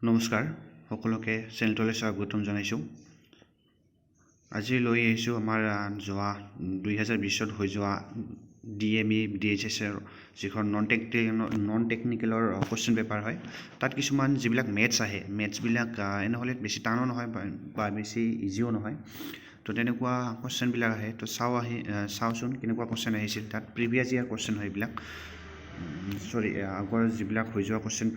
নমস্কাৰ সকলোকে চেনেলটোলৈ স্বাগতম জনাইছোঁ। আজি লৈ আহিছোঁ আমাৰ যোৱা 2020ত হৈ যোৱা DME DHSৰ যিখন নন টেকনিকেলৰ কুৱেশ্যন পেপাৰ হয়, তাত কিছুমান যিবিলাক মেথছ আহে, মেথছবিলাক এনেহ'লে বেছি টানো নহয় বা বেছি ইজিও নহয়। তো তেনেকুৱা কুৱেশ্যনবিলাক আহে। তো চাওঁচোন কেনেকুৱা কুৱেশ্যন আহিছিল তাত। প্ৰিভিয়াছ ইয়াৰ কুৱেশ্যন হয় এইবিলাক। আগৰ যিবিলাক হৈ যোৱা কুৱেশ্যন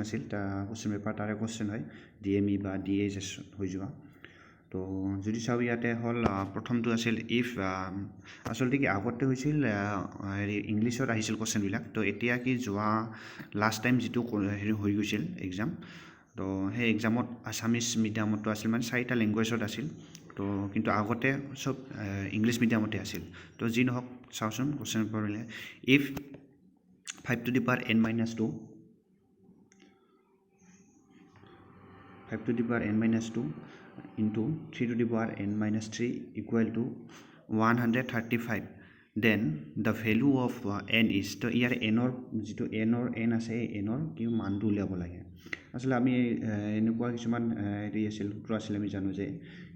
আছিল, কুৱেশ্যন পেপাৰ তাৰে কুৱেশ্যন হয় DME বা DHS হৈ যোৱা। তো যদি চাওঁ ইয়াতে হ'ল প্ৰথমটো আছিল ইফ, আচলতে কি আগতে হৈছিল ইংলিছত আহিছিল কুৱেশ্যনবিলাক। তো এতিয়া কি যোৱা লাষ্ট টাইম যিটো হৈ গৈছিল এক্সাম, তো সেই এক্সামত আছামিছ মিডিয়ামতো আছিল, মানে 4টা লেংগুৱেজত আছিল। তো কিন্তু আগতে চব ইংলিছ মিডিয়ামতে আছিল। তো যি নহওক চাওঁচোন কুৱেশ্যন পেপাৰবিলাক। If 5 to the power n minus 2 into 3 to the power n minus 3 equal to 135, then the value of n is, তো ইয়াৰ এনৰ যিটো n আছে, এনৰ কি মানটো উলিয়াব লাগে। আচলতে আমি এনেকুৱা কিছুমান হেৰি আছিল, সূত্ৰ আছিল, আমি জানো যে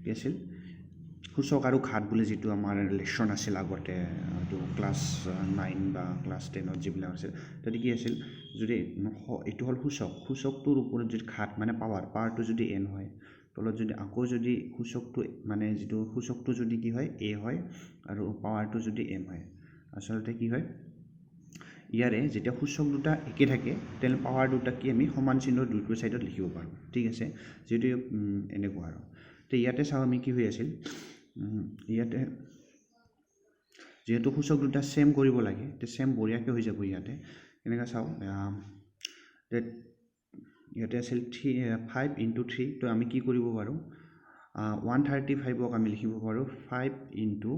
কি আছিল, সূচক আৰু ঘাত বুলি যিটো আমাৰ লেচন আছিল আগতে, এইটো ক্লাছ 9 বা ক্লাছ 10ত যিবিলাক আছিল, তাতে কি আছিল, যদি এইটো হ'ল সূচকটোৰ ওপৰত যদি ঘাত মানে পাৱাৰটো যদি n হয়, তলত যদি আকৌ যদি সূচকটো মানে যিটো সূচকটো যদি কি হয় a হয় আৰু পাৱাৰটো যদি m হয়, আচলতে কি হয়, ইয়াৰে যেতিয়া সূচক দুটা একে থাকে তেনে পাৱাৰ দুটা কি আমি সমান চিহ্নৰ দুইটো ছাইডত লিখিব পাৰোঁ। ঠিক আছে, যিটো এনেকুৱা আৰু। তো ইয়াতে চাওঁ আমি কি হৈ আছিল, ইয়াতে যেহেতু সূচক দুটা ছেম কৰিব লাগে, তো ছেম বঢ়িয়াকৈ হৈ যাব। ইয়াতে এনেকৈ চাওঁ, ইয়াতে আছিল 5 into 3, তো আমি কি কৰিব পাৰোঁ, 135ক আমি লিখিব পাৰোঁ 5 into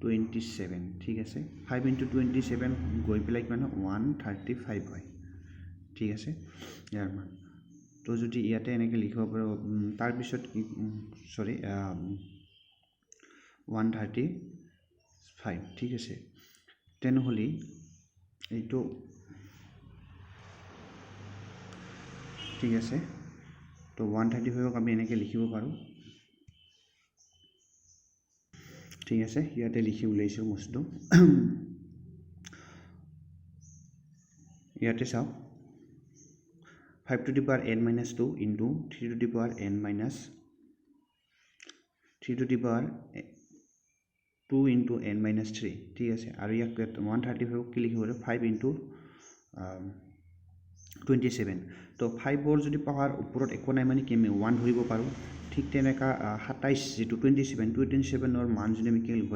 27। ঠিক আছে, 5 into 27 গৈ পেলাই কিমান হয়, 135 হয়। ঠিক আছে, ইয়াৰ মান। তো যদি ইয়াতে এনেকৈ লিখিব পাৰোঁ, তাৰপিছত কি 135, ঠিক আছে, তেনেহ'লে এইটো ঠিক আছে। তো 135ক আমি এনেকৈ লিখিব পাৰোঁ। ঠিক আছে, ইয়াতে লিখি ওলাইছোঁ বস্তুটো। ইয়াতে চাওক, 5 to the power n minus 2 into 3 to the power n minus 3 to the power 2 into n minus 3। ঠিক আছে, আৰু ইয়াক 135 কি লিখিব পাৰোঁ, 5 into 27। তো 5ৰ যদি পাৱাৰ ওপৰত একো নাই মানে কি আমি 1 ধৰিব পাৰোঁ। ঠিক তেনেকুৱা 27 যিটো 27ৰ মান যদি আমি কি লিখিব,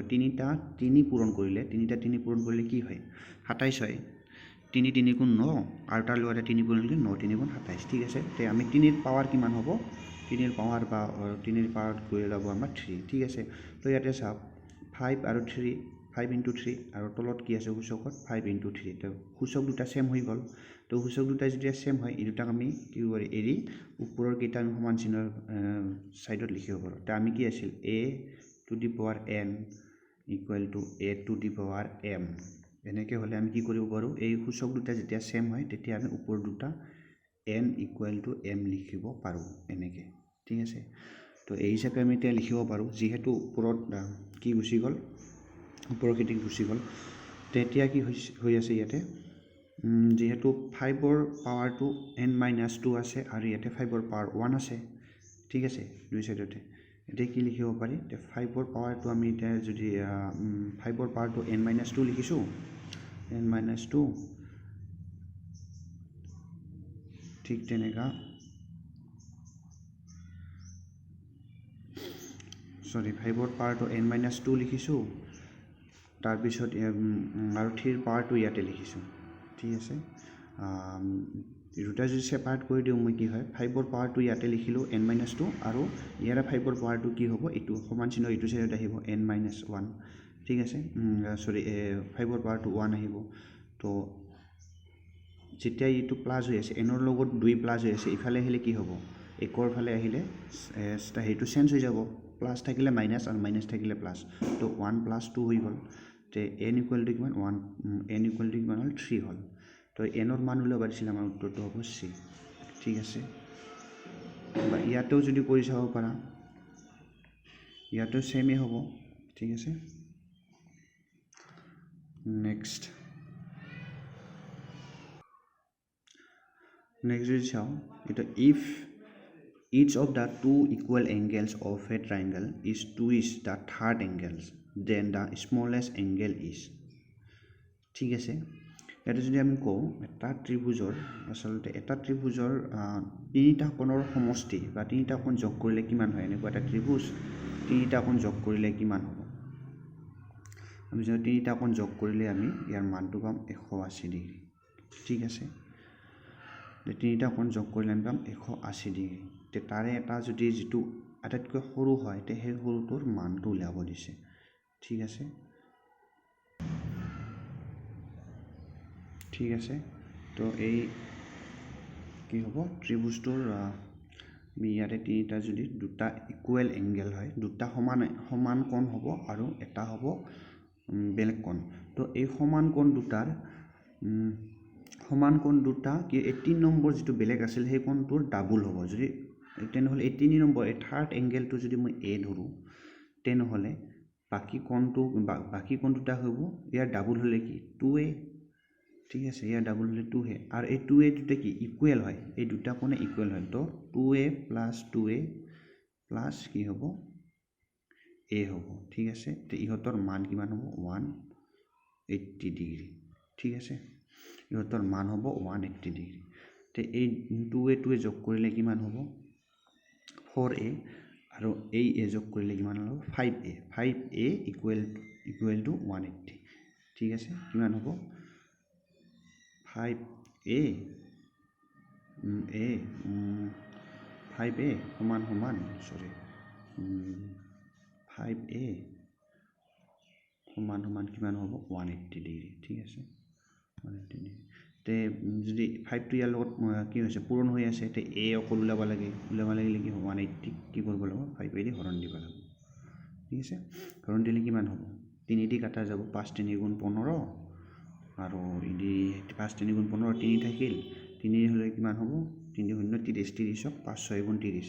3 পূৰণ কৰিলে কি হয়, 27 হয়। 3 গুণ 9 আৰু তাৰ লগতে 3 পূৰণ কৰিলে 9 3 গুণ 27। ঠিক আছে, তে আমি 3ৰ পাৱাৰ কিমান হ'ব, 3ৰ পাৱাৰ বা 3ৰ পাৱাৰত গৈ যাব আমাৰ 3। ঠিক আছে, তো ইয়াতে চাওক 5 আৰু 3, 5 into 3 আৰু তলত কি আছে সূচকত 5 into 3। তো সূচক দুটা ছেম হৈ গ'ল। তো সূচক দুটা যেতিয়া ছেম হয়, এই দুটাক আমি কি কৰি এৰি ওপৰৰ কেইটা আমি সমান চিহ্নৰ ছাইডত লিখিব পাৰোঁ। তো আমি কি আছিল, a to the power n equal to a to the power m। এনেকৈ হ'লে আমি কি কৰিব পাৰোঁ, এই সূচক দুটা যেতিয়া ছেম হয় তেতিয়া আমি ওপৰ দুটা n equal to m লিখিব পাৰোঁ এনেকৈ। ঠিক আছে, তো এই হিচাপে আমি এতিয়া লিখিব পাৰোঁ। যিহেতু ওপৰত কি গুচি গ'ল, ওপৰৰ কেইটি গুচি গ'ল, তেতিয়া কি হৈ আছে ইয়াতে, যিহেতু 5ৰ পাৱাৰটো n minus 2 আছে আৰু ইয়াতে 5ৰ পাৱাৰ 1 আছে। ঠিক আছে, দুই ছাইডতে এতিয়া কি লিখিব পাৰি, 5ৰ পাৱাৰটো আমি এতিয়া যদি 5ৰ পাৱাৰটো n minus 2 লিখিছোঁ, n minus 2, ঠিক তেনেকুৱা 5ৰ পাৱাৰটো n minus 2 লিখিছোঁ, তাৰপিছত আৰু 3ৰ পাৱাৰটো ইয়াতে লিখিছোঁ। ঠিক আছে, দুটা যদি ছেপাৰেট কৰি দিওঁ মই কি হয়, 5ৰ পাৱাৰটো ইয়াতে লিখিলোঁ n minus 2, আৰু ইয়াৰে 5ৰ পাৱাৰটো কি হ'ব, এইটো সমান চিহ্ন এইটো ছাইডত আহিব n minus 1। ঠিক আছে, 5ৰ পাৱাৰটো 1 আহিব। তো যেতিয়া এইটো প্লাছ হৈ আছে, এনৰ লগত 2 প্লাছ হৈ আছে, ইফালে আহিলে কি হ'ব, একৰ ফালে আহিলে সেইটো চেঞ্জ হৈ যাব, প্লাছ থাকিলে মাইনাছ আৰু মাইনাছ থাকিলে প্লাছ। তো 1 + 2 হৈ গ'ল। তে n equal to কিমান, 1, n equal to কিমান হ'ল, 3 হ'ল। তো এনৰ মান উলিয়াব পাৰিছিল, আমাৰ উত্তৰটো হ'ব C। ঠিক আছে। বা ইয়াতেও যদি কৰি চাব পাৰা ইয়াতেও সেমে হ'ব ঠিক আছে নেক্সট যদি চাওঁ এটা if each of the two equal angles of a triangle is twist the third angles then the smallest angle is ঠিক আছে ইয়াতে যদি আমি কওঁ এটা ত্ৰিভুজৰ আসলতে এটা ত্ৰিভুজৰ তিনিটা কোণৰ সমষ্টি বা তিনিটা কোণ যোগ কৰিলে কিমান হয় এনেকুৱা এটা ত্ৰিভুজ তিনিটা কোণ যোগ কৰিলে কিমান হ'ব আমি যদি তিনিটা কোণ যোগ কৰিলে আমি ইয়াৰ মানটো পাম 180 ডিগ্ৰী ঠিক আছে তিনিটা কোণ যোগ কৰিলে আমি পাম 180 ডিগ্ৰী তে তাৰে এটা যদি যেটো আটাইতকৈ সৰু হয় তে সেই সৰুটোৰ মানটো উলিয়াব দিছে ঠিক আছে ঠিক আছে তো এই কি হ'ব ত্ৰিভুজটোৰ আমি ইয়াতে তিনিটা যদি দুটা ইকুৱেল এংগেল হয় দুটা সমান কোণ হ'ব আৰু এটা হ'ব বেলেগ কোণ তো এই সমান কোণ দুটা কি 18 নম্বৰ যেটো বেলেগ আছিল সেই কোণটোৰ ডাবল হ'ব যদি তেনেহলে 18 নম্বৰ এই থাৰ্ড এংগেলটো যদি মই এ ধৰো তেনেহলে বাকি কোণ দুটা হ'ব ইয়াৰ ডাবল হলে কি 2a ঠিক আছে ইয়াৰ ডাবল হলে 2 হে আৰু এই 2a দুটা কি ইকুৱেল হয় এই দুটা কোণে ইকুৱেল হয় তো 2a + 2a প্লাস কি হ'ব a হ'ব ঠিক আছে তে ইহতৰ মান কিমান হ'ব 180 ডিগ্ৰী ঠিক আছে ইহতৰ মান হ'ব 180 ডিগ্ৰী তে এই 2a যোগ কৰিলে কিমান হ'ব 4a আৰু এই a যোগ কৰিলে কিমান হ'ব 5a ইকুৱেল টু 180 ঠিক আছে কিমান হ'ব 5a সমান সৰি 5a সমান কিমান হ'ব 180 ডিগ্ৰী ঠিক আছে 180 ডিগ্ৰী তে যদি 5 টো ইয়াৰ লগত কি হৈছে পূৰণ হৈ আছে তে a অকল উলাব লাগিলে কি 180 কি কৰিব লাগিব 5a দি হৰণ দিব লাগিব ঠিক আছে হৰণ দিলে কিমান হ'ব 3 দি কাটা যাব 5 3 গুণ 15 আৰু ইদি 5 3 গুণ 15 3 থাকিল 3 হলে কিমান হ'ব 3 শূন্য 30 30ক 5 6 গুণ 30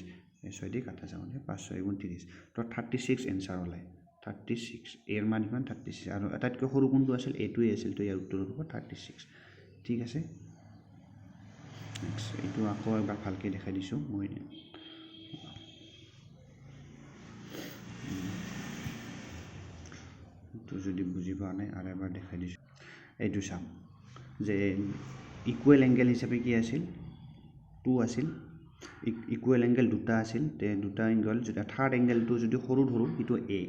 6 দি কাটা যাব 5 6 গুণ 30 তো 36 এনসার ওলাই 36 এর মান কিমান 36 আৰু আটাইতকৈ সৰু কোণটো আছিল এটোই আছিল তো ইয়াৰ উত্তৰ হ'ব 36 ঠিক আছে নেক্সট এটো আকৌ এবাৰ ভালকৈ দেখাই দিছো মই তো যদি বুজি পোৱা নাই আৰু এবাৰ দেখাই দিছো এইটো চাম যে ইকুৱেল এংগেল হিচাপে কি আছিল 2 আছিল ইকুৱেল এংগেল দুটা আছিল তে দুটা এংগেল যদি থাৰ্ড এংগেলটো যদি সৰু ধৰো ইটো a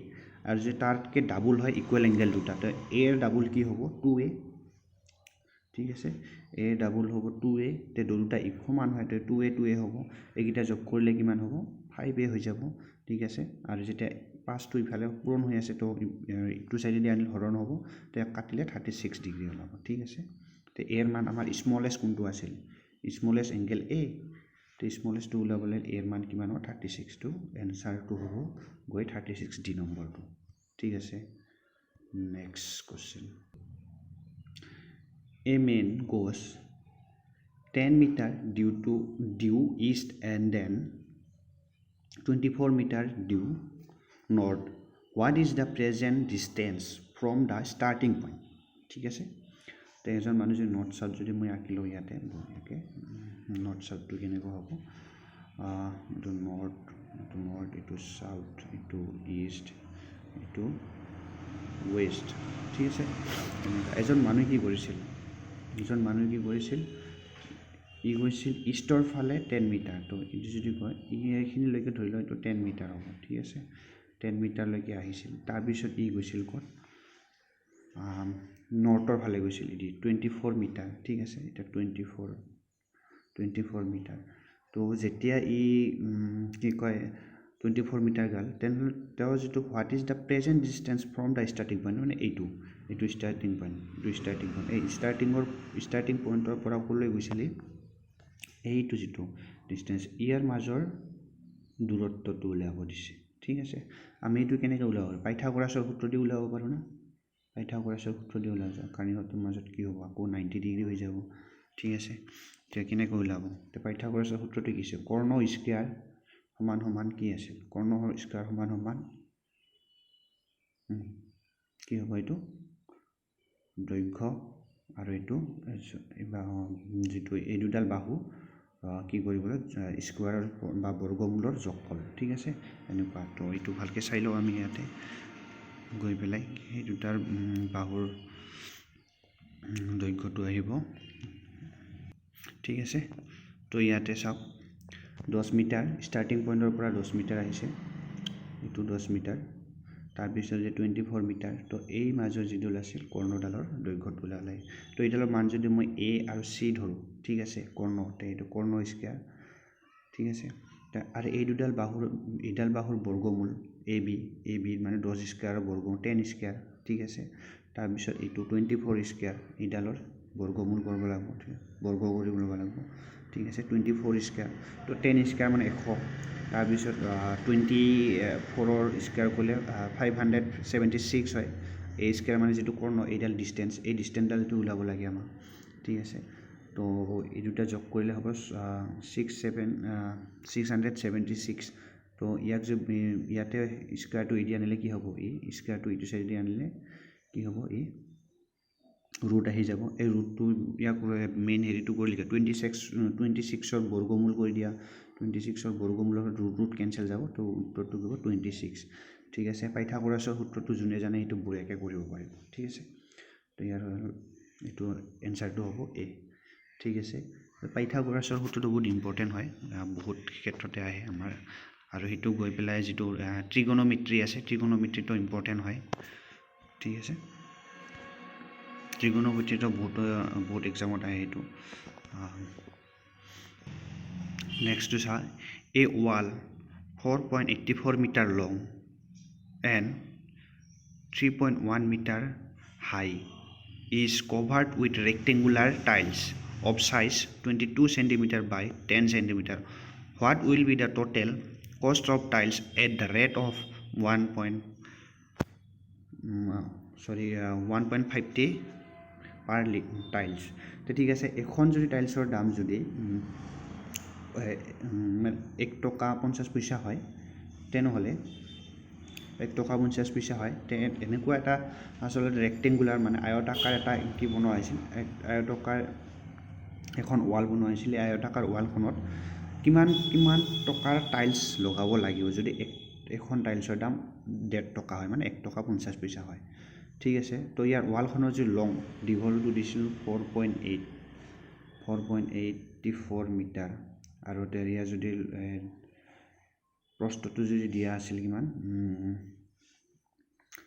আৰু যদি তাৰকে ডাবল হয় ইকুৱেল এংগেল দুটা তো a এর ডাবল কি হ'ব 2a ঠিক আছে a ডাবল হ'ব 2a তে দুটা সমান হয় তো 2a হ'ব এইগিটা যোগ কৰিলে কিমান হ'ব 5a হৈ যাব ঠিক আছে আৰু যেটা 5 টো ইফালে পূৰণ হৈ আছে তো ইটো সাইডে দি আনি হৰণ হ'ব তে কাটিলে 36 ডিগ্ৰী হ'ব ঠিক আছে তে এৰ মান আমাৰ স্মলেষ্ট কোনটো আছিল স্মলেষ্ট এংগেল a তে স্মলেষ্ট টো উলাবলে এর মান কিমান হ'ব 36 টো आंसर টো হ'ব গৈ 36 ডি নম্বৰটো ঠিক আছে next question A man goes 10 meter due east and then 24 meter due north. What is the present distance from the starting point? ঠিক আছে তো এজন মানুহ যদি নর্থ সাউথ যদি মই আঁকিলো ইয়াতে ওকে নর্থ সাউথটো কেনেকৈ হ'ব এটো নর্থ এটো সাউথ এটো ইষ্ট এটো ওয়েস্ট ঠিক আছে এজন মানুহ কি কৰিছিল ই গৈছিল ইষ্টৰ ফালে 10 মিটাৰ তো ইটো যদি কয় এইখিনি লৈকে ধৰি লও এটো 10 মিটাৰ হ'ব ঠিক আছে 10 মিটাৰ লৈকে আহিছিল তাৰ পিছত ই গৈছিল ক'ত নৰ্থৰ ফালে গৈছিল ইদি 24 মিটাৰ ঠিক আছে এটা 24 মিটাৰ তো যেতিয়া ই কি কয় 24 মিটাৰ গাল তেনেহলে তেওঁ যেটো what is the present distance from the starting point মানে এইটো স্টাৰ্টিং পইণ্ট এই স্টাৰ্টিং পইণ্টৰ পৰা কলৈ গৈছিল এইটো যেটো ডিসটেন্স ইয়াৰ মাজৰ দূৰত্বটো উলাব দিছে ঠিক আছে আমি এটো কেনেকৈ উলাব পাইথাগোৰাছৰ সূত্ৰ দি উলাব পাৰো না পাইথাগোৰাছৰ সূত্ৰ দি উলাব কাৰণ ইহতৰ মাজত কি হ'ব আকৌ 90 ডিগ্ৰী হৈ যাব ঠিক আছে এতিয়া কেনেকৈ ওলাব এতিয়া পাইথাগোৰাছৰ সূত্ৰটো কি আছে কৰ্ণ স্কয়াৰ সমান সমান কি আছিল কৰ্ণৰ স্কয়াৰ সমান সমান কি হ'ব এইটো দৈৰ্ঘ্য আৰু এইটো যেটো এই দুডাল বাহু কি কৰিবলৈ স্কয়াৰ বা বৰ্গমূলৰ যোগফল ঠিক আছে এনেকুৱা তো এইটো ভালকৈ চাই লওঁ আমি ইয়াতে গৈ পেলাই এই দুটাৰ বাহুৰ দৈৰ্ঘ্যটো আহিব ঠিক আছে তো ইয়াতে চাওক 10 মিটাৰ ষ্টাৰ্টিং পইণ্টৰ পৰা 10 মিটাৰ আহিছে এইটো 10 মিটাৰ তাৰপিছত যে 24 মিটাৰ তো এই মাজৰ যিডাল আছিল কৰ্ণডালৰ দৈৰ্ঘ্যটো ওলালে তো এইডালৰ মান যদি মই এ আৰু চি ধৰোঁ ঠিক আছে কৰ্ণতে এইটো কৰ্ণ স্কয়াৰ ঠিক আছে আৰু এই দুডাল বাহুৰ বৰ্গমূল এ বি মানে 10 স্কয়াৰৰ বৰ্গমূল 10 স্কয়াৰ ঠিক আছে তাৰপিছত এইটো 24 স্কয়াৰ এইডালৰ বৰ্গমূল কৰিব লাগিব বৰ্গ কৰিব লাগিব ঠিক আছে 24 স্কয়াৰ তো 10 স্কয়াৰ মানে 100 তাৰপিছত 24ৰ স্কয়াৰ কৰিলে 576 হয় এই স্কয়াৰ মানে যেটো কৰ্ণ এইডাল ডিসটেন্স এই ডিসটেন্সডালটো ওলাব লাগে আমাৰ ঠিক আছে তো এই দুটা যোগ কৰিলে হ'ব 676 তো ইয়াতে স্কয়াৰটো এৰি আনিলে কি হ'ব এই স্কয়াৰটো ইটো সাইডে আনিলে কি হ'ব এই ৰুট আহি যাব এই ৰুটটো ইয়াক মেইন হেৰিটো কৰি লিখা 26ৰ বৰ্গমূল কৰি দিয়া 26ৰ বৰ্গমূলৰ ৰুট কেনসেল যাব তো উত্তৰটো হ'ব 26 ঠিক আছে পাইথাগোৰাছৰ সূত্ৰটো যোনে জানে এইটো বঢ়িয়াকৈ কৰিব পাৰিব ঠিক আছে তো ইয়াৰ এইটো এনসাৰটো হ'ব এ ঠিক আছে পাইথাগোৰাছৰ সূত্ৰটো বহুত ইম্পৰ্টেন্ট হয় বহুত ক্ষেত্ৰতে আহে আমাৰ আৰু সেইটো গৈ পেলাই যেটো ট্ৰিগোনোমেট্ৰি আছে ট্ৰিগোনোমেট্ৰিটো ইম্পৰ্টেন্ট হয় ঠিক আছে ট্ৰিগোনোমেট্ৰিটো বহুত এক্সামত আহে এইটো next to sa a wall 4.84 meter long and 3.1 meter high is covered with rectangular tiles of size 22 cm by 10 cm. What will be the total cost of tiles at the rate of 1.50 per tiles? তো ঠিক আছে এখন যদি টাইলছৰ দাম যদি 1 টকা 50 পইচা হয় তেনেহলে 1 টকা 50 পইচা হয় এনেকুৱা এটা আসলে ৰেক্টেঙ্গুলাৰ মানে আয়তাকাৰ এটা কি বনোৱা হৈছিল আয়তাকাৰ এখন ওয়াল বনোৱা হৈছিল আয়তাকাৰ ওয়ালখনত কিমান টকাৰ টাইলছ লগাব লাগিব যদি এখন টাইলছৰ দাম 1.5 টকা হয় মানে 1 টকা 50 পইচা হয় ঠিক আছে তো ইয়াৰ ওয়ালখনৰ যে লং দীঘলটো দিছিল 4.84 মিটাৰ আৰু এৰিয়া যদি প্ৰস্থটো যদি দিয়া আছিল কিমান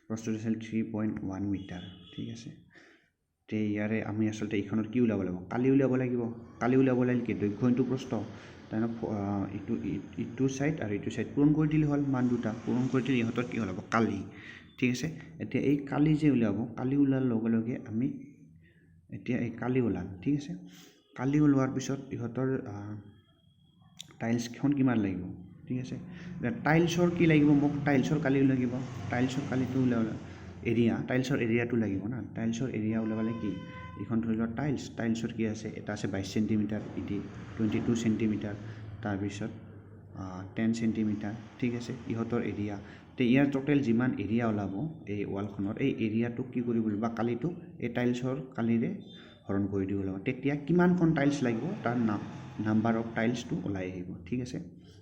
প্ৰস্থটো আছিল 3.1 মিটাৰ ঠিক আছে তে ইয়াৰে আমি আসলতে এইখনৰ কি উলাব লাগিব কালি উলাব লাগিল কি দৈৰ্ঘ্য ইনটু প্ৰস্থ তাইনা ইটো সাইড আৰু ইটো সাইড পূৰণ কৰি দিলে হল মান দুটা পূৰণ কৰি দিলে ইহতৰ কি হলাব কালি ঠিক আছে এতিয়া এই কালি যে উলাব কালি উলাৰ লগে লগে আমি এতিয়া এই কালি উলাম ঠিক আছে কালি উলোৱাৰ পিছত ইহতৰ টাইলছ খন কিমান লাগিব ঠিক আছে টাইলছৰ কি লাগিব মোক টাইলছৰ কালি লাগিব টাইলছৰ কালিটো উলাব এৰিয়া টাইলছৰ এৰিয়াটো লাগিব না টাইলছৰ এৰিয়া উলাবলে কি এখন ধৰি লোৱা টাইলছৰ কি আছে এটা আছে 22 সেন্টিমিটাৰ ইটি 22 সেন্টিমিটাৰ তাৰ পিছত 10 সেন্টিমিটাৰ ঠিক আছে ইহতৰ এৰিয়া তে ইয়াৰ টোটাল যিমান এৰিয়া ওলাব এই ওয়ালখনৰ এই এৰিয়াটো কি কৰিব বা কালিটো এই টাইলছৰ কালিৰে হৰণ কৰি দিব লাগিব তেতিয়া কিমানখন টাইলছ লাগিব তাৰ নাম্বাৰ অফ টাইলছটো ওলাই আহিব ঠিক আছে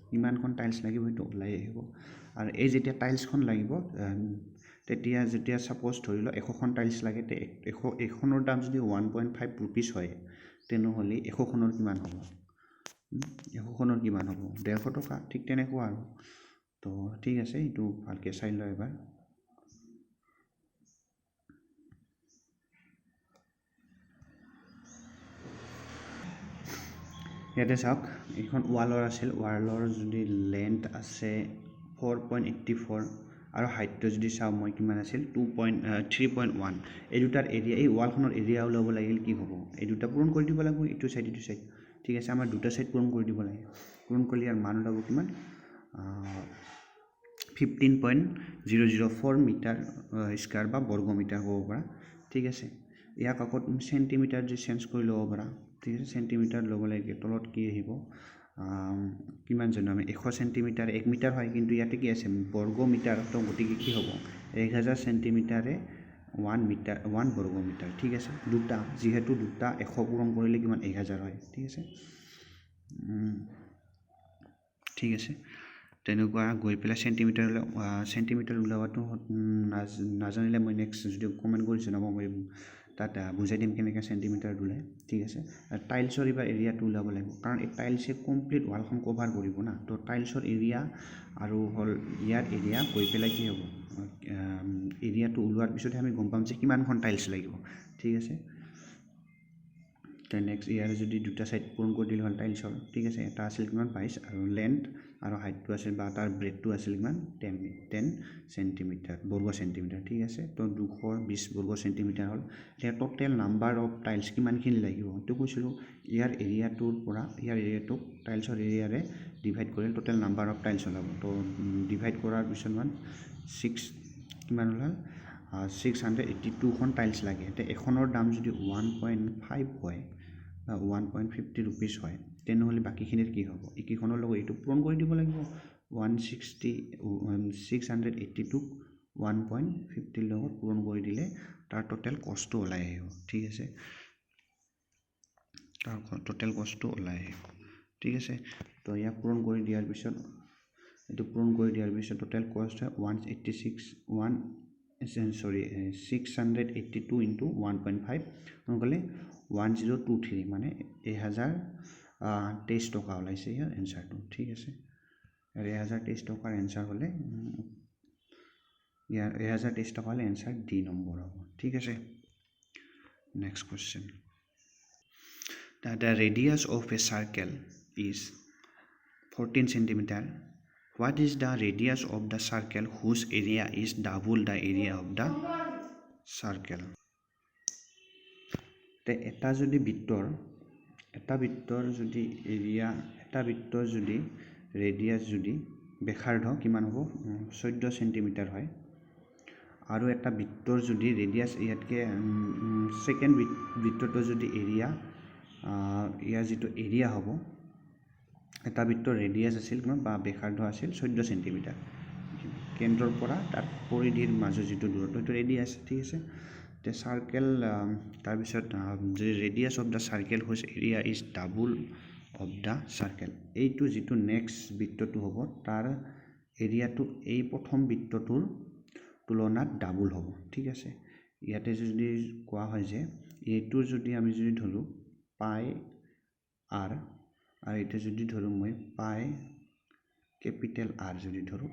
কিমানখন টাইলছ লাগিব সেইটো ওলাই আহিব আৰু এই যেতিয়া টাইলছখন লাগিব তেতিয়া যেতিয়া সাপোজ ধৰি ল 100খন টাইলছ লাগে তে 100খনৰ দাম যদি 1.5 रुपीस হয় তেনেহলে 100খনৰ কিমান হ'ব 100খনৰ কিমান হ'ব 150 টকা ঠিক তেনেকুৱা আৰু তো ঠিক আছে এইটো ভালকে চাই লও এবাৰ ইয়াতে চাওক এখন ওয়ালৰ আছিল ওয়ালৰ যদি লেন্থ আছে 4.84 আৰু হাইটটো যদি চাও মই কিমান আছিল 3.1 এই দুটাৰ এৰিয়া এই ওয়ালখনৰ এৰিয়া ওলাব লাগিল কি হ'ব এই দুটা পূৰণ কৰি দিব লাগিব ইটো সাইড ঠিক আছে আমাৰ দুটা সাইড পূৰণ কৰি দিব লাগে পূৰণ কৰিলে ইয়াৰ মান ওলাব কিমান 15.004 মিটাৰ স্কয়াৰ বা বৰ্গ মিটাৰ হ'ব পৰা ঠিক আছে ইয়াক আকৌ সেন্টিমিটাৰ যে চেঞ্জ কৰি লব পৰা ঠিক আছে সেণ্টিমিটাৰ ল'ব লাগে তলত কি আহিব কিমান জানো আমি 100 সেণ্টিমিটাৰ 1 মিটাৰ হয় কিন্তু ইয়াতে কি আছে বৰ্গ মিটাৰ তো গতিকে কি হ'ব 1000 সেণ্টিমিটাৰে 1 মিটাৰ 1 বৰ্গ মিটাৰ ঠিক আছে দুটা যেহেতু দুটা 100 পূৰণ কৰিলে কিমান 1000 হয় ঠিক আছে ঠিক আছে তেনেকুৱা গৈ পেলাই সেণ্টিমিটাৰ ওলাবাটো নাজানিলে মই নেক্সট যদি কমেণ্ট কৰি জনাব মই তাত বুজাই দিম কেনেকৈ সেণ্টিমিটাৰ ওলায় ঠিক আছে টাইলছৰ এইবাৰ এৰিয়াটো ওলাব লাগিব কাৰণ এই টাইলছে কমপ্লিট ৱালখন কভাৰ কৰিব না তো টাইলছৰ এৰিয়া আৰু হ'ল ইয়াৰ এৰিয়া গৈ পেলাই কি হ'ব এৰিয়াটো ওলোৱাৰ পিছতহে আমি গম পাম যে কিমানখন টাইলছ লাগিব ঠিক আছে তো নেক্সট ইয়াৰ যদি দুটা সাইড পূৰণ কৰি দিলে হ'ল টাইলছৰ ঠিক আছে এটা আছিল কিমান 22 আৰু লেন্থ আৰু হাইটটো আছিল বা তাৰ ব্ৰেডটো আছিল কিমান 10 সেণ্টিমিটাৰ বৰ্গ সেণ্টিমিটাৰ ঠিক আছে তো 220 বৰ্গ সেণ্টিমিটাৰ হ'ল এতিয়া টোটেল নাম্বাৰ অফ টাইলছ কিমানখিনি লাগিব তো কৈছিলোঁ ইয়াৰ এৰিয়াটোৰ পৰা ইয়াৰ এৰিয়াটোক টাইলছৰ এৰিয়াৰে ডিভাইড কৰিলে টোটেল নাম্বাৰ অফ টাইলছ ওলাব তো ডিভাইড কৰাৰ পিছত মান 6 কিমান ওলাল 682খন টাইলছ লাগে এতিয়া এখনৰ দাম যদি 1.5 হয় 1.50 rupees হয় তেনেহ'লে বাকীখিনিৰ কি হ'ব এইকেইখনৰ লগত এইটো পূৰণ কৰি দিব লাগিব 682 1.50 লগত পূৰণ কৰি দিলে তাৰ টোটেল কষ্টটো ওলাই আহিব ঠিক আছে তাৰ টোটেল কষ্টটো ওলাই আহিব ঠিক আছে তো ইয়াক পূৰণ কৰি দিয়াৰ পিছত এইটো পূৰণ কৰি দিয়াৰ পিছত টোটেল কষ্ট হয় 682 into 1.5 নহ'লে 1023 মানে 1023 টকা ওলাইছে ইয়াৰ এনসাৰটো ঠিক আছে আৰু 1023 টকাৰ এনসাৰ হ'লে ইয়াৰ 1023 টকা হ'লে এনসাৰ ডি নম্বৰ হ'ব ঠিক আছে next question the radius of a circle is 14 centimeter what is the radius of the circle whose area is double the area of the circle তে এটা যদি বৃত্তৰ যদি এৰিয়া এটা বৃত্তৰ যদি ৰেডিয়াছ যদি ব্যাসাৰ্ধ কিমান হ'ব 14 সেণ্টিমিটাৰ হয় আৰু এটা বৃত্তৰ যদি ৰেডিয়াছ ইয়াতকে সেকেন্ড বৃত্তটো যদি এৰিয়া ইয়াৰ যেটো এৰিয়া হ'ব এটা বৃত্তৰ ৰেডিয়াছ আছিল কিমান বা ব্যাসাৰ্ধ আছিল 14 সেণ্টিমিটাৰ কেন্দ্ৰৰ পৰা তাৰ পৰিধিৰ মাজৰ যেটো দূৰত্ব সেইটো ৰেডিয়াছ ঠিক আছে তে সাৰ্কেল তাৰ পিছত যে radius of the circle whose area is double of the circle এইটো যেটো নেক্সট বৃত্তটো হ'ব তাৰ এৰিয়াটো এই প্ৰথম বৃত্তটোৰ তুলনাত ডাবল হ'ব ঠিক আছে ইয়াতে যদি কোৱা হয় যে এইটো যদি আমি যদি ধৰো পাই r আৰু এটা যদি ধৰো মই পাই ক্যাপিটাল R যদি ধৰো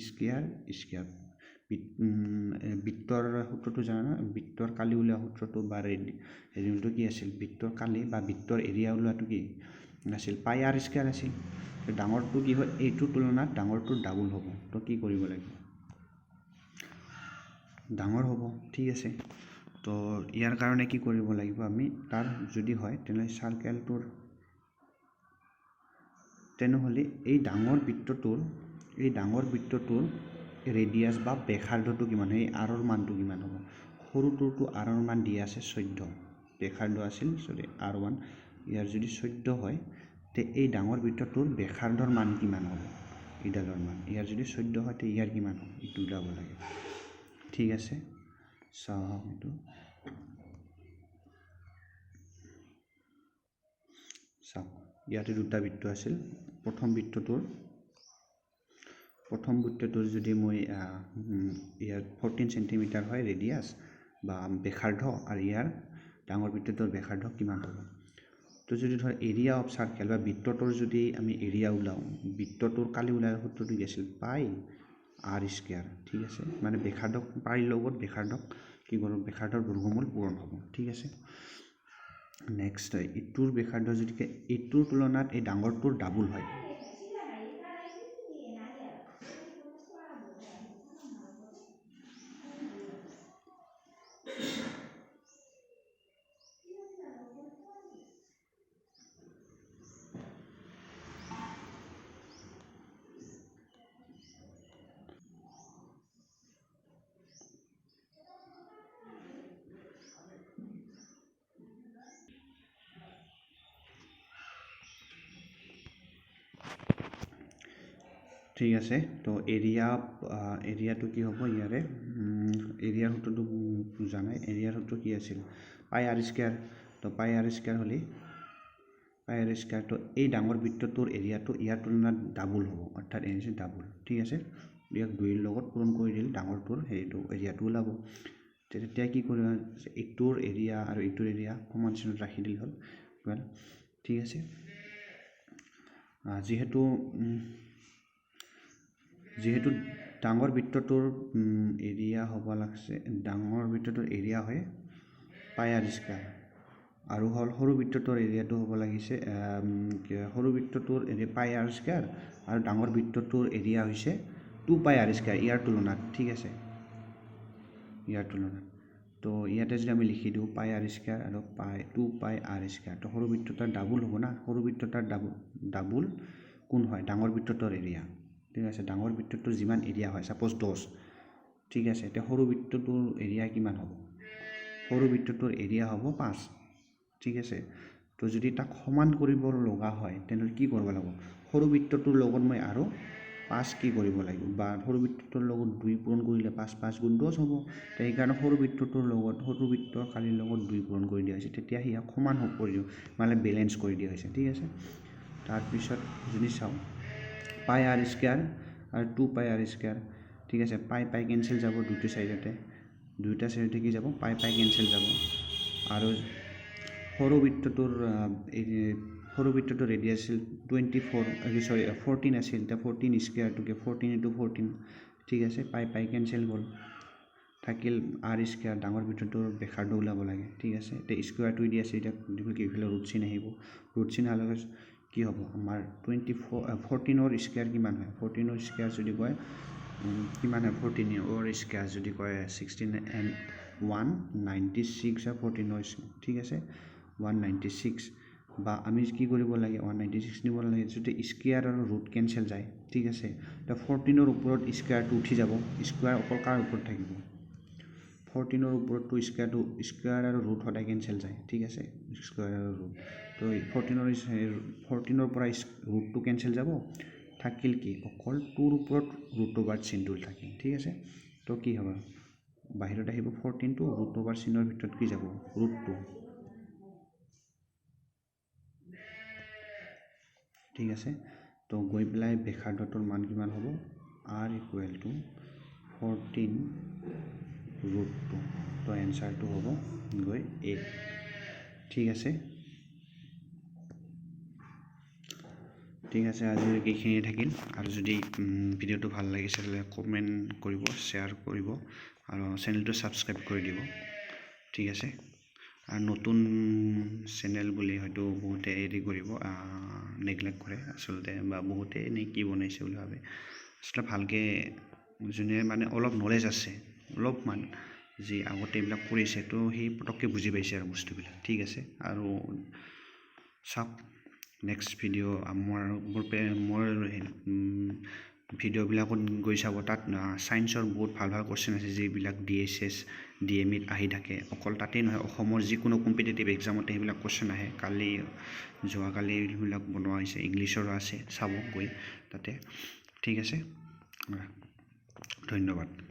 স্কয়াৰ বৃত্তৰ সূত্ৰটো জানা বৃত্তৰ কালি ওলোৱা সূত্ৰটো বা ৰেডিয়াছটো কি আছিল বৃত্তৰ কালি বা বৃত্তৰ এৰিয়া ওলোৱাটো কি আছিল পাই r স্কয়াৰ আছিল ডাঙৰটো কি হয় এইটোৰ তুলনাত ডাঙৰটো ডাবল হ'ব তো কি কৰিব লাগিব ডাঙৰ হ'ব ঠিক আছে তো ইয়াৰ কাৰণে কি কৰিব লাগিব আমি তাৰ যদি হয় তেনে সাৰ্কেলটোৰ তেনেহলে এই ডাঙৰ বৃত্তটোৰ ৰেডিয়াছ বা ব্যাসাৰ্ধটো কিমান হয় r ৰ মানটো কিমান হ'ব সৰুটোৰটো r ৰ মান দিয়া আছে 14 ব্যাসাৰ্ধ আছিল r1 ইয়াৰ যদি 14 হয় তে এই ডাঙৰ বৃত্তটোৰ ব্যাসাৰ্ধৰ মান কিমান হ'ব ইডালৰ মান ইয়াৰ যদি 14 হয় তে ইয়াৰ কিমান হ'ব ইটো উলাব লাগে ঠিক আছে চাওটো চাও ইয়াতে দুটা বৃত্ত আছিল প্ৰথম বৃত্তটোৰ যদি মই ইয়াৰ 14 সেণ্টিমিটাৰ হয় ৰেডিয়াছ বা ব্যাসাৰ্ধ আৰু ইয়াৰ ডাঙৰ বৃত্তটোৰ ব্যাসাৰ্ধ কিমান হ'ব তো যদি ধৰ এৰিয়া অফ সাৰ্কেল বা বৃত্তটোৰ যদি আমি এৰিয়া উলাও বৃত্তটোৰ কালি উলাৰ সূত্ৰটো কি আছিল পাই r স্কয়াৰ ঠিক আছে মানে ব্যাসাৰ্ধ পাই লগত ব্যাসাৰ্ধ কি কৰিব ব্যাসাৰ্ধৰ বৰ্গমূল পূৰণ হ'ব ঠিক আছে নেক্সট ইটোৰ ব্যাসাৰ্ধ যদি ইটোৰ তুলনাত এই ডাঙৰটোৰ ডাবল হয় ঠিক আছে তো এৰিয়াটো কি হ'ব ইয়াৰে এৰিয়াৰ সূত্ৰটো জানাই এৰিয়াৰ সূত্ৰ কি আছিল পাই আৰ স্কয়াৰ তো পাই আৰ স্কয়াৰ হ'লে পাই আৰ স্কয়াৰ তো এই ডাঙৰ বৃত্তটোৰ এৰিয়াটো ইয়াৰ তুলনাত ডাবল হ'ব অৰ্থাৎ এৰিয়া ডাবল ঠিক আছে ইয়াক 2 ৰ লগত পূৰণ কৰি দিলে ডাঙৰটোৰ হেৰিটো এৰিয়াটো ওলাব তেতিয়া কি কৰিবা এইটোৰ এৰিয়া আৰু এইটোৰ এৰিয়া সমান চিনত ৰাখি দিলে হ'ল well ঠিক আছে যেহেতু ডাঙৰ বৃত্তটোৰ এৰিয়া হ'ব লাগছে ডাঙৰ বৃত্তটোৰ এৰিয়া হয় পাই আৰ স্কয়াৰ আৰু হল সৰু বৃত্তটোৰ এৰিয়াটো হ'ব লাগিছে সৰু বৃত্তটোৰ এৰিয়া পাই আৰ স্কয়াৰ আৰু ডাঙৰ বৃত্তটোৰ এৰিয়া হৈছে 2 পাই আৰ স্কয়াৰ ইয়াৰ তুলনাত ঠিক আছে ইয়াৰ তুলনাত তো ইয়াতে যদি আমি লিখি দিওঁ পাই আৰ স্কয়াৰ আৰু 2 পাই আৰ স্কয়াৰ তো সৰু বৃত্তটোৰ ডাবল হ'ব না সৰু বৃত্তটোৰ ডাবল কোন হয় ডাঙৰ বৃত্তটোৰ এৰিয়া ঠিক আছে ডাঙৰ বৃত্তটোৰ যিমান এৰিয়া হয় সাপোজ 10 ঠিক আছে তে সৰু বৃত্তটোৰ এৰিয়া কিমান হ'ব সৰু বৃত্তটোৰ এৰিয়া হ'ব 5 ঠিক আছে তো যদি তাক সমান কৰিব লগা হয় তেনে কি কৰিব লাগিব সৰু বৃত্তটোৰ লগত মই আৰু 5 কি কৰিব লাগিব বা সৰু বৃত্তটোৰ লগত 2 পূৰণ কৰিলে 5 5 গুণ 10 হ'ব তাই কাৰণে সৰু বৃত্তটোৰ লগত সৰু বৃত্তৰ কালিৰ লগত 2 পূৰণ কৰি দিয়া হৈছে তেতিয়া হিয়া সমান হ'ব কৰি দিও মানে বেলেন্স কৰি দিয়া হৈছে ঠিক আছে তাৰ পিছত যদি চাও পাই আৰ স্কয়াৰ আৰু 2 পাই আৰ স্কয়াৰ ঠিক আছে পাই কেনসেল যাব দুটো সাইডতে কি যাব পাই কেনসেল যাব আৰু সৰু বৃত্তটোৰ ৰেডিয়াস আছিল 14 আছিল তা 14 স্কয়াৰ টুকে 14 * 14 ঠিক আছে পাই কেনসেল গ'ল থাকিল আৰ স্কয়াৰ ডাঙৰ বৃত্তটোৰ বেখাৰটো ওলাব লাগে ঠিক আছে তে স্কয়াৰটো দি আছে এটা কি ইফালে ৰুট চিন আহিব ৰুট চিন আলাগে কি হ'ব আমাৰ 14 ৰ স্কয়াৰ কিমান হয় 14 ৰ স্কয়াৰ যদি কয় কিমান হয় 14 ৰ স্কয়াৰ যদি কয় 16 and 196 আৰ 14 ঠিক আছে 196 বা আমি কি কৰিব লাগে 196 নিব লাগে যদি স্কয়াৰ আৰু ৰুট কেনসেল যায় ঠিক আছে তা 14 ৰ ওপৰত স্কয়াৰটো উঠি যাব স্কয়াৰ অকল কাৰ ওপৰত থাকিব 14 ৰ ওপৰত তো স্কয়াৰ আৰু ৰুট সদায় কেনসেল যায় ঠিক আছে স্কয়াৰ আৰু ৰুট তো 14 ৰ পৰা ৰুটটো কেনসেল যাব থাকিল কি অকল 2 ৰ ওপৰত ৰুট ওভাৰ চিনটো থাকিল ঠিক আছে তো কি হ'ব বাহিৰত আহিব 14 টো ৰুট ওভাৰ চিনৰ ভিতৰত কি যাব ৰুট 2 ঠিক আছে তো গৈ পেলাই বেখাৰটোৰ মান কিমান হ'ব r = 14 ৰুট 2 তো এনসাৰটো হ'ব গৈ 8 ঠিক আছে আজি এইখিনি থাকিল আৰু যদি ভিডিওটো ভাল লাগিছে তাহলে কমেন্ট কৰিব শেয়াৰ কৰিব আৰু চেনেলটো সাবস্ক্ৰাইব কৰি দিব ঠিক আছে আৰ নতুন চ্যানেল বুলি হয়তো বহুতে এৰি কৰিব নেগলেক্ট কৰে আসলতে বা বহুতে নে কি বনাইছে বুলি ভাবে আসলে ভালকে জুনে মানে অলপ নলেজ আছে অলপমান যে আগতে এইবিলাক কৰিছে তো সেই পটককে বুজি পাইছে আৰু বস্তুবিলাক ঠিক আছে আৰু সব নেক্সট ভিডিও মোৰ ভিডিওবিলাকত গৈ চাব তাত সায়েন্সৰ বহুত ভাল কোশ্চেন আছে যিবিলাক ডিএছএছ ডিএমইত আহি থাকে অকল তাতেই নহয় অসমৰ যিকোনো কম্পিটিটিভ এক্সামতে সেইবিলাক কোশ্চেন আহে যোৱাকালি এইবিলাক বনোৱা হৈছে ইংলিছৰো আছে চাব গৈ তাতে ঠিক আছে ধন্যবাদ